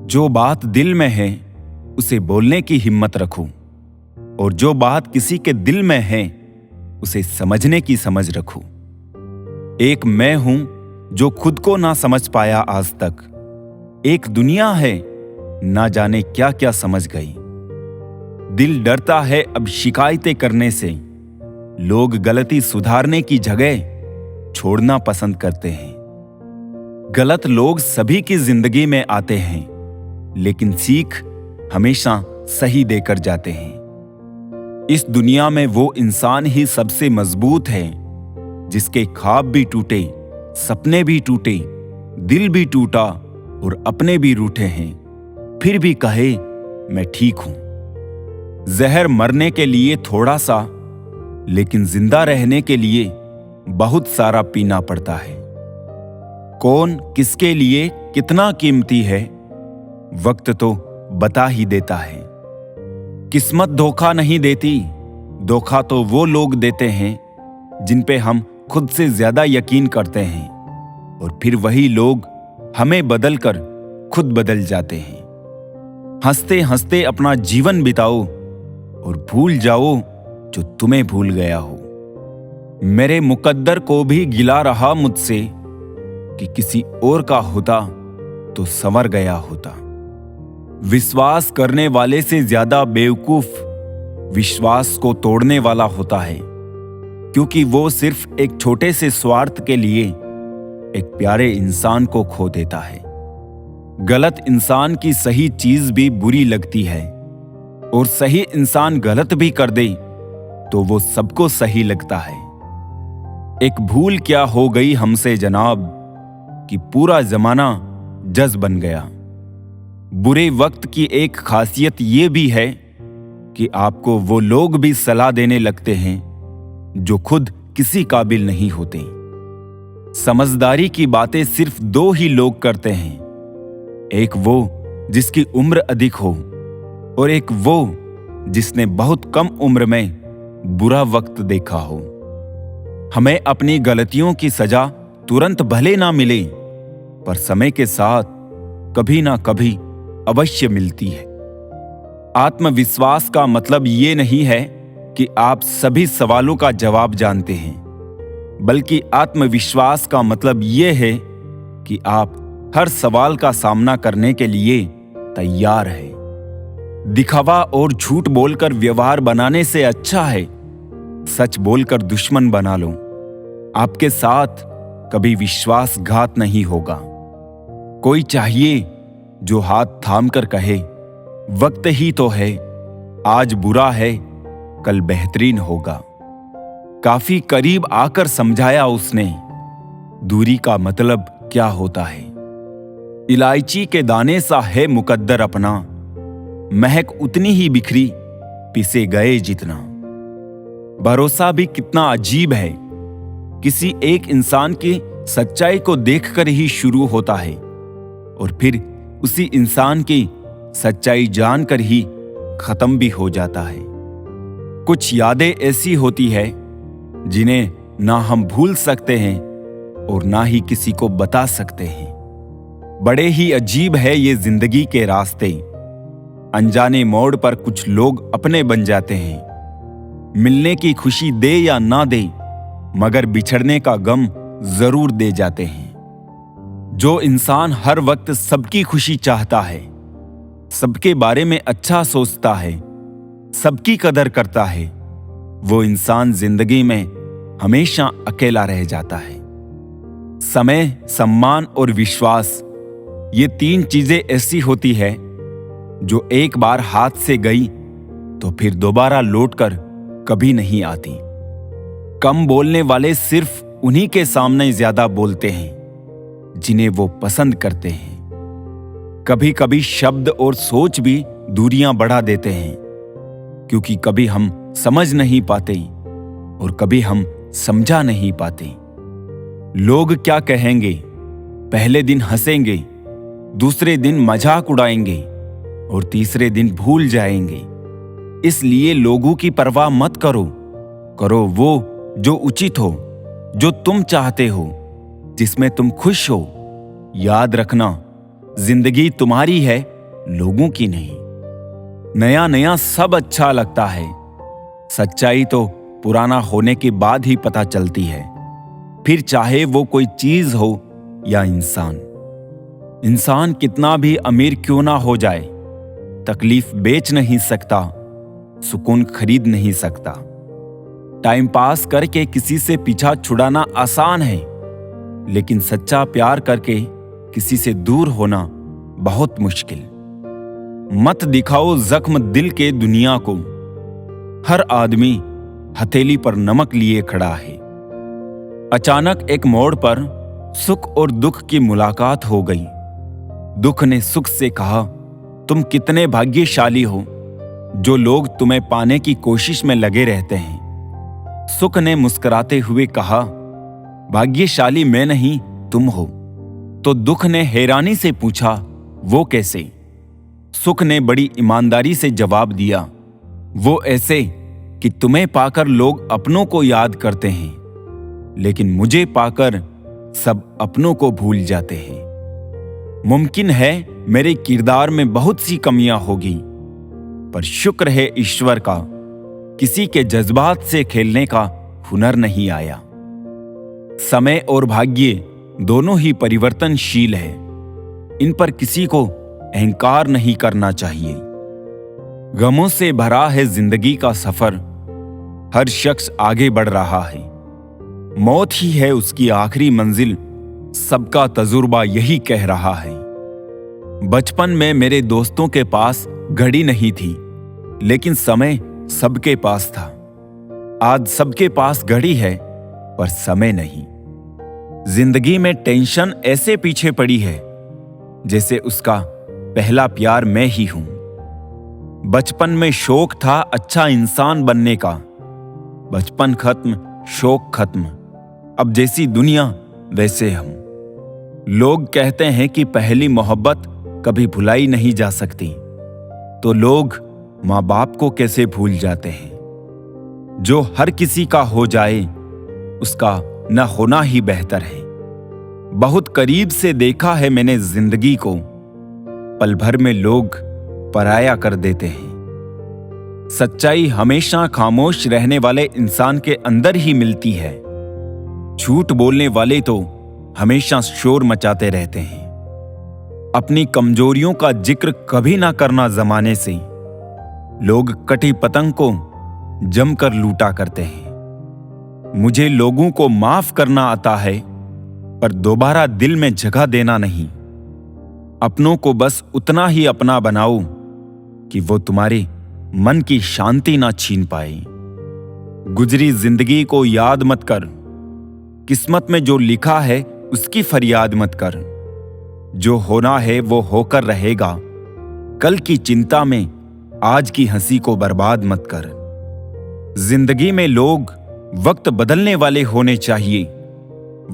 जो बात दिल में है उसे बोलने की हिम्मत रखो, और जो बात किसी के दिल में है उसे समझने की समझ रखो। एक मैं हूं जो खुद को ना समझ पाया आज तक। एक दुनिया है ना जाने क्या क्या समझ गई। दिल डरता है अब शिकायतें करने से। लोग गलती सुधारने की जगह छोड़ना पसंद करते हैं। गलत लोग सभी की जिंदगी में आते हैं, लेकिन सीख हमेशा सही देकर जाते हैं। इस दुनिया में वो इंसान ही सबसे मजबूत है जिसके ख्वाब भी टूटे, सपने भी टूटे, दिल भी टूटा और अपने भी रूठे हैं, फिर भी कहे मैं ठीक हूं। जहर मरने के लिए थोड़ा सा, लेकिन जिंदा रहने के लिए बहुत सारा पीना पड़ता है। कौन किसके लिए कितना कीमती है, वक्त तो बता ही देता है। किस्मत धोखा नहीं देती, धोखा तो वो लोग देते हैं जिन पे हम खुद से ज्यादा यकीन करते हैं, और फिर वही लोग हमें बदलकर खुद बदल जाते हैं। हंसते हंसते अपना जीवन बिताओ और भूल जाओ जो तुम्हें भूल गया हो। मेरे मुकद्दर को भी गिला रहा मुझसे कि किसी और का होता तो संवर गया होता। विश्वास करने वाले से ज्यादा बेवकूफ विश्वास को तोड़ने वाला होता है, क्योंकि वो सिर्फ एक छोटे से स्वार्थ के लिए एक प्यारे इंसान को खो देता है। गलत इंसान की सही चीज भी बुरी लगती है, और सही इंसान गलत भी कर दे तो वो सबको सही लगता है। एक भूल क्या हो गई हमसे जनाब कि पूरा जमाना जज बन गया। बुरे वक्त की एक खासियत ये भी है कि आपको वो लोग भी सलाह देने लगते हैं जो खुद किसी काबिल नहीं होते। समझदारी की बातें सिर्फ दो ही लोग करते हैं, एक वो जिसकी उम्र अधिक हो, और एक वो जिसने बहुत कम उम्र में बुरा वक्त देखा हो। हमें अपनी गलतियों की सजा तुरंत भले ना मिले, पर समय के साथ कभी ना कभी अवश्य मिलती है। आत्मविश्वास का मतलब ये नहीं है कि आप सभी सवालों का जवाब जानते हैं, बल्कि आत्मविश्वास का मतलब ये है कि आप हर सवाल का सामना करने के लिए तैयार हैं। दिखावा और झूठ बोलकर व्यवहार बनाने से अच्छा है सच बोलकर दुश्मन बना लो। आपके साथ कभी विश्वासघात नहीं होगा। कोई चाहिए जो हाथ थाम कर कहे वक्त ही तो है, आज बुरा है कल बेहतरीन होगा। काफी करीब आकर समझाया उसने दूरी का मतलब क्या होता है। इलायची के दाने सा है मुकद्दर अपना, महक उतनी ही बिखरी पिसे गए जितना। भरोसा भी कितना अजीब है, किसी एक इंसान की सच्चाई को देखकर ही शुरू होता है और फिर उसी इंसान की सच्चाई जानकर ही खत्म भी हो जाता है। कुछ यादें ऐसी होती है जिन्हें ना हम भूल सकते हैं और ना ही किसी को बता सकते हैं। बड़े ही अजीब है ये जिंदगी के रास्ते। अनजाने मोड़ पर कुछ लोग अपने बन जाते हैं। मिलने की खुशी दे या ना दे, मगर बिछड़ने का गम जरूर दे जाते हैं। जो इंसान हर वक्त सबकी खुशी चाहता है, सबके बारे में अच्छा सोचता है, सबकी कदर करता है, वो इंसान जिंदगी में हमेशा अकेला रह जाता है। समय, सम्मान और विश्वास, ये तीन चीजें ऐसी होती है जो एक बार हाथ से गई तो फिर दोबारा लौटकर कभी नहीं आती। कम बोलने वाले सिर्फ उन्हीं के सामने ज्यादा बोलते हैं जिन्हें वो पसंद करते हैं। कभी कभी शब्द और सोच भी दूरियां बढ़ा देते हैं, क्योंकि कभी हम समझ नहीं पाते और कभी हम समझा नहीं पाते। लोग क्या कहेंगे, पहले दिन हंसेंगे, दूसरे दिन मजाक उड़ाएंगे और तीसरे दिन भूल जाएंगे। इसलिए लोगों की परवाह मत करो, करो वो जो उचित हो, जो तुम चाहते हो, जिसमें तुम खुश हो। याद रखना, जिंदगी तुम्हारी है लोगों की नहीं। नया नया सब अच्छा लगता है। सच्चाई तो पुराना होने के बाद ही पता चलती है, फिर चाहे वो कोई चीज हो या इंसान। इंसान कितना भी अमीर क्यों ना हो जाए, तकलीफ बेच नहीं सकता, सुकून खरीद नहीं सकता। टाइम पास करके किसी से पीछा छुड़ाना आसान है, लेकिन सच्चा प्यार करके किसी से दूर होना बहुत मुश्किल। मत दिखाओ जख्म दिल के दुनिया को। हर आदमी हथेली पर नमक लिए खड़ा है। अचानक एक मोड़ पर सुख और दुख की मुलाकात हो गई। दुख ने सुख से कहा, तुम कितने भाग्यशाली हो जो लोग तुम्हें पाने की कोशिश में लगे रहते हैं। सुख ने मुस्कुराते हुए कहा, भाग्यशाली मैं नहीं तुम हो। तो दुख ने हैरानी से पूछा, वो कैसे? सुख ने बड़ी ईमानदारी से जवाब दिया, वो ऐसे कि तुम्हें पाकर लोग अपनों को याद करते हैं, लेकिन मुझे पाकर सब अपनों को भूल जाते हैं। मुमकिन है मेरे किरदार में बहुत सी कमियां होगी, पर शुक्र है ईश्वर का, किसी के जज्बात से खेलने का हुनर नहीं आया। समय और भाग्य दोनों ही परिवर्तनशील है। इन पर किसी को अहंकार नहीं करना चाहिए। गमों से भरा है जिंदगी का सफर। हर शख्स आगे बढ़ रहा है। मौत ही है उसकी आखिरी मंजिल, सबका तजुर्बा यही कह रहा है। बचपन में मेरे दोस्तों के पास घड़ी नहीं थी, लेकिन समय सबके पास था। आज सबके पास घड़ी है, पर समय नहीं। जिंदगी में टेंशन ऐसे पीछे पड़ी है जैसे उसका पहला प्यार मैं ही हूं। बचपन में शौक था अच्छा इंसान बनने का। बचपन खत्म, शौक खत्म। अब जैसी दुनिया वैसे हम। लोग कहते हैं कि पहली मोहब्बत कभी भुलाई नहीं जा सकती, तो लोग माँ बाप को कैसे भूल जाते हैं। जो हर किसी का हो जाए, उसका न होना ही बेहतर है। बहुत करीब से देखा है मैंने जिंदगी को, पल भर में लोग पराया कर देते हैं। सच्चाई हमेशा खामोश रहने वाले इंसान के अंदर ही मिलती है। झूठ बोलने वाले तो हमेशा शोर मचाते रहते हैं। अपनी कमजोरियों का जिक्र कभी ना करना जमाने से। लोग कटी पतंग को जमकर लूटा करते हैं। मुझे लोगों को माफ करना आता है, पर दोबारा दिल में जगह देना नहीं। अपनों को बस उतना ही अपना बनाओ कि वो तुम्हारे मन की शांति ना छीन पाए। गुजरी जिंदगी को याद मत कर। किस्मत में जो लिखा है उसकी फरियाद मत कर। जो होना है वो होकर रहेगा। कल की चिंता में आज की हंसी को बर्बाद मत कर। जिंदगी में लोग वक्त बदलने वाले होने चाहिए।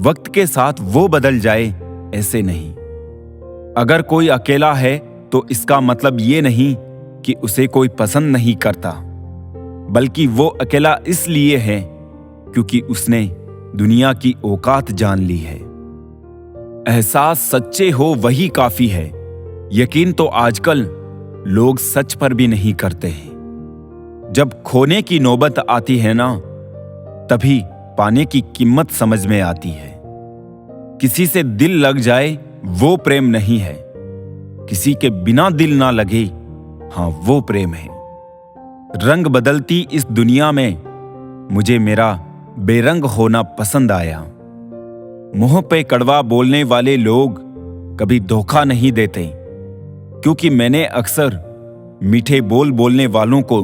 वक्त के साथ वो बदल जाए, ऐसे नहीं। अगर कोई अकेला है तो इसका मतलब ये नहीं कि उसे कोई पसंद नहीं करता, बल्कि वो अकेला इसलिए है क्योंकि उसने दुनिया की औकात जान ली है। एहसास सच्चे हो वही काफी है। यकीन तो आजकल लोग सच पर भी नहीं करते हैं। जब खोने की नौबत आती है ना, तभी पाने की कीमत समझ में आती है। किसी से दिल लग जाए वो प्रेम नहीं है। किसी के बिना दिल ना लगे, हाँ वो प्रेम है। रंग बदलती इस दुनिया में मुझे मेरा बेरंग होना पसंद आया। मुंह पे कड़वा बोलने वाले लोग कभी धोखा नहीं देते, क्योंकि मैंने अक्सर मीठे बोल बोलने वालों को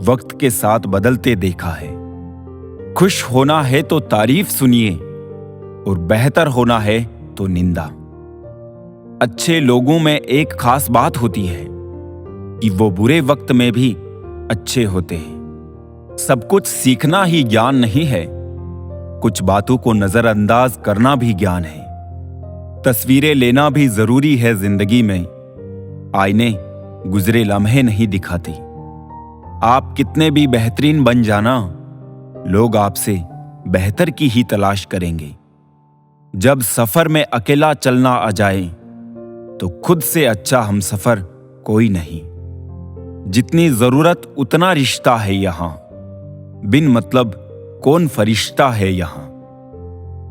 वक्त के साथ बदलते देखा है। खुश होना है तो तारीफ सुनिए, और बेहतर होना है तो निंदा। अच्छे लोगों में एक खास बात होती है कि वो बुरे वक्त में भी अच्छे होते हैं। सब कुछ सीखना ही ज्ञान नहीं है, कुछ बातों को नजरअंदाज करना भी ज्ञान है। तस्वीरें लेना भी जरूरी है जिंदगी में। आईने गुजरे लम्हे नहीं दिखाती। आप कितने भी बेहतरीन बन जाना, लोग आपसे बेहतर की ही तलाश करेंगे। जब सफर में अकेला चलना आ जाए, तो खुद से अच्छा हमसफर कोई नहीं। जितनी जरूरत उतना रिश्ता है यहां, बिन मतलब कौन फरिश्ता है यहां।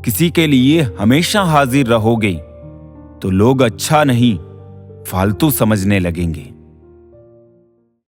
किसी के लिए हमेशा हाजिर रहोगे तो लोग अच्छा नहीं फालतू समझने लगेंगे।